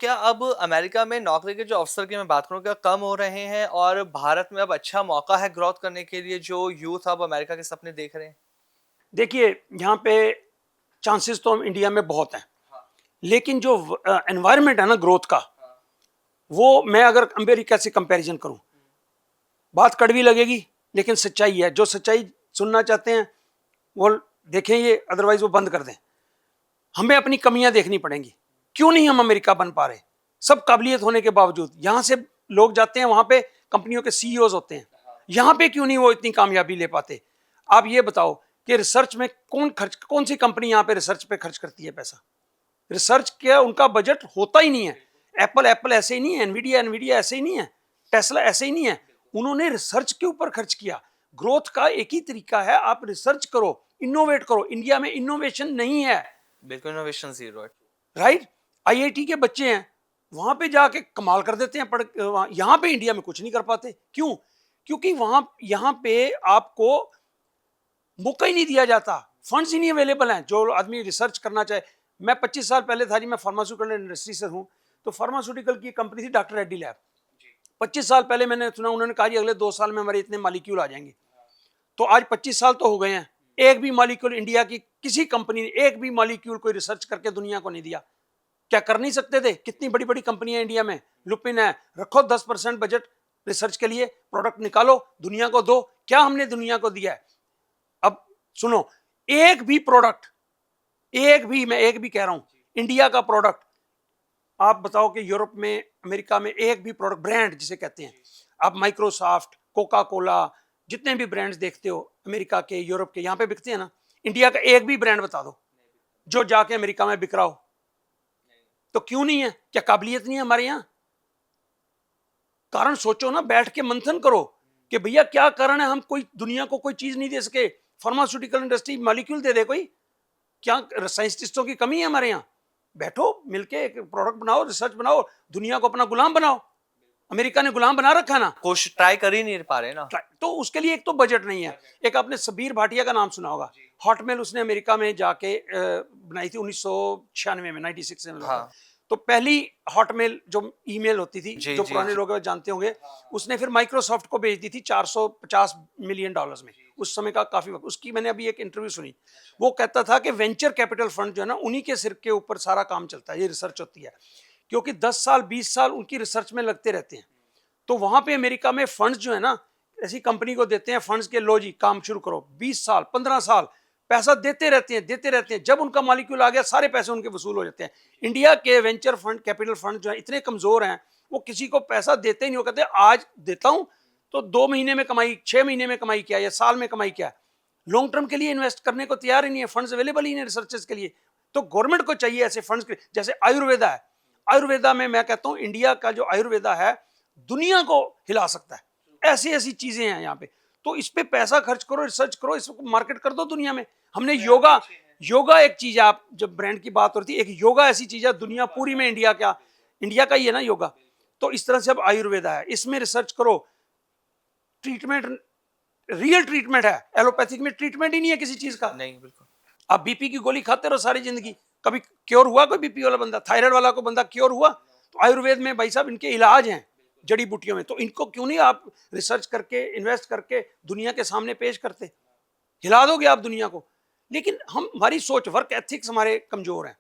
क्या अब अमेरिका में नौकरी के जो अवसर की मैं बात करूँ, क्या कम हो रहे हैं और भारत में अब अच्छा मौका है ग्रोथ करने के लिए जो यूथ अब अमेरिका के सपने देख रहे हैं? देखिए, यहाँ पे चांसेस तो इंडिया में बहुत हैं, हाँ, लेकिन जो एनवायरनमेंट है ना ग्रोथ का, हाँ, वो मैं अगर अमेरिका से कंपैरिजन करूं, बात कड़वी लगेगी लेकिन सच्चाई है। जो सच्चाई सुनना चाहते हैं वो देखें, ये अदरवाइज वो बंद कर दें। हमें अपनी कमियां देखनी पड़ेंगी। क्यों नहीं हम अमेरिका बन पा रहे? सब काबिलियत होने के बावजूद यहाँ से लोग जाते हैं, वहां पे कंपनियों के सीईओ होते हैं। यहाँ पे क्यों नहीं वो इतनी कामयाबी ले पाते? आप ये बताओ कि रिसर्च में कौन सी कंपनी यहाँ पे रिसर्च पे खर्च करती है पैसा? रिसर्च क्या, उनका बजट होता ही नहीं है। एप्पल एप्पल ऐसे ही नहीं है, एनवीडिया एनवीडिया ऐसे ही नहीं है, टेस्ला ऐसे ही नहीं है। उन्होंने रिसर्च के ऊपर खर्च किया। ग्रोथ का एक ही तरीका है, आप रिसर्च करो, इनोवेट करो। इंडिया में इनोवेशन नहीं है। बिल्कुल इनोवेशन ज़ीरो है। राइट, आईआईटी के बच्चे हैं, वहां पे जाके कमाल कर देते हैं। यहाँ पे इंडिया में कुछ नहीं कर पाते। क्यों? क्योंकि वहां यहाँ पे आपको मौका ही नहीं दिया जाता, फंड्स ही नहीं अवेलेबल हैं। जो आदमी रिसर्च करना चाहे, मैं 25 साल पहले था जी, मैं फार्मास्यूटिकल इंडस्ट्री से हूँ। तो फार्मास्यूटिकल की कंपनी थी डॉक्टर रेड्डी लैब। 25 साल पहले मैंने सुना, उन्होंने कहा जी अगले 2 साल में हमारे इतने मालिक्यूल आ जाएंगे। तो आज 25 साल तो हो गए हैं, एक भी मालिक्यूल इंडिया की किसी कंपनी ने एक भी मालिक्यूल कोई रिसर्च करके दुनिया को नहीं दिया। क्या कर नहीं सकते थे? कितनी बड़ी बड़ी कंपनियां इंडिया में, लुपिन है, रखो 10% बजट रिसर्च के लिए, प्रोडक्ट निकालो, दुनिया को दो। क्या हमने दुनिया को दिया है? अब सुनो, एक भी प्रोडक्ट, एक भी, मैं एक भी कह रहा हूं, इंडिया का प्रोडक्ट, आप बताओ कि यूरोप में, अमेरिका में एक भी प्रोडक्ट, ब्रांड जिसे कहते हैं, आप माइक्रोसॉफ्ट, कोका कोला, जितने भी ब्रांड्स देखते हो अमेरिका के, यूरोप के, यहां पे बिकते हैं ना, इंडिया का एक भी ब्रांड बता दो जो जाके अमेरिका में बिक रहा हो। तो क्यों नहीं है? क्या काबिलियत नहीं है हमारे यहां? कारण सोचो ना, बैठ के मंथन करो कि भैया क्या कारण है हम कोई दुनिया को कोई चीज नहीं दे सके। फार्मास्यूटिकल इंडस्ट्री मॉलिक्यूल दे दे कोई। क्या साइंटिस्टों की कमी है हमारे यहाँ? बैठो मिलके एक प्रोडक्ट बनाओ, रिसर्च बनाओ, दुनिया को अपना गुलाम बनाओ। अमेरिका ने गुलाम बना रखा है ना। कोशिश ट्राई कर ही नहीं पा रहे ना। तो उसके लिए एक तो बजट नहीं है। एक आपने सबीर भाटिया का नाम सुना होगा, हॉटमेल उसने अमेरिका में जाके बनाई थी 1996 में, 96 में। हाँ, तो पहली हॉटमेल जो ईमेल होती थी, जी, जो जी, पुराने जी। लोग जानते होंगे, उसने फिर माइक्रोसॉफ्ट को बेच दी थी $450 मिलियन में। उस समय का काफी वक्त। उसकी मैंने अभी एक इंटरव्यू सुनी, वो कहता था कि वेंचर कैपिटल फंड जो है ना, उन्हीं के सिर के ऊपर सारा काम चलता है, ये रिसर्च होती है। क्योंकि 10 साल 20 साल उनकी रिसर्च में लगते रहते हैं। तो वहां पे अमेरिका में फंड्स जो है ना, ऐसी कंपनी को देते हैं फंड्स के, लो जी काम शुरू करो, 20 साल 15 साल पैसा देते रहते हैं, देते रहते हैं। जब उनका मॉलिक्यूल आ गया, सारे पैसे उनके वसूल हो जाते हैं। इंडिया के वेंचर फंड, कैपिटल फंड जो है इतने कमजोर हैं, वो किसी को पैसा देते ही नहीं। वो कहते हैं आज देता हूं तो 2 महीने में कमाई, 6 महीने में कमाई क्या, या साल में कमाई क्या। लॉन्ग टर्म के लिए इन्वेस्ट करने को तैयार ही नहीं है, फंड्स अवेलेबल ही नहीं रिसर्चेस के लिए। तो गवर्नमेंट को चाहिए ऐसे फंड्स के, जैसे आयुर्वेदा है। आयुर्वेदा में मैं कहता हूं, इंडिया का जो आयुर्वेदा है दुनिया को हिला सकता है। ऐसी ऐसी चीजें हैं यहाँ पे। तो इस पे पैसा खर्च करो, रिसर्च करो, इसको मार्केट कर दो दुनिया में। हमने योगा, योगा एक चीज है, आप जब ब्रांड की बात होती है, एक योगा ऐसी चीज है दुनिया पूरी में, इंडिया का ही है ना योगा। तो इस तरह से अब आयुर्वेदा है, इसमें रिसर्च करो। ट्रीटमेंट, रियल ट्रीटमेंट है। एलोपैथिक में ट्रीटमेंट ही नहीं है किसी चीज का। नहीं, बिल्कुल। आप बीपी की गोली खाते रहो सारी जिंदगी, कभी क्योर हुआ कोई बीपी वाला बंदा? थायराइड वाला को बंदा क्योर हुआ? तो आयुर्वेद में भाई साहब इनके इलाज हैं जड़ी बूटियों में। तो इनको क्यों नहीं आप रिसर्च करके, इन्वेस्ट करके दुनिया के सामने पेश करते? हिला दोगे आप दुनिया को। लेकिन हम, हमारी सोच, वर्क एथिक्स हमारे कमजोर हैं।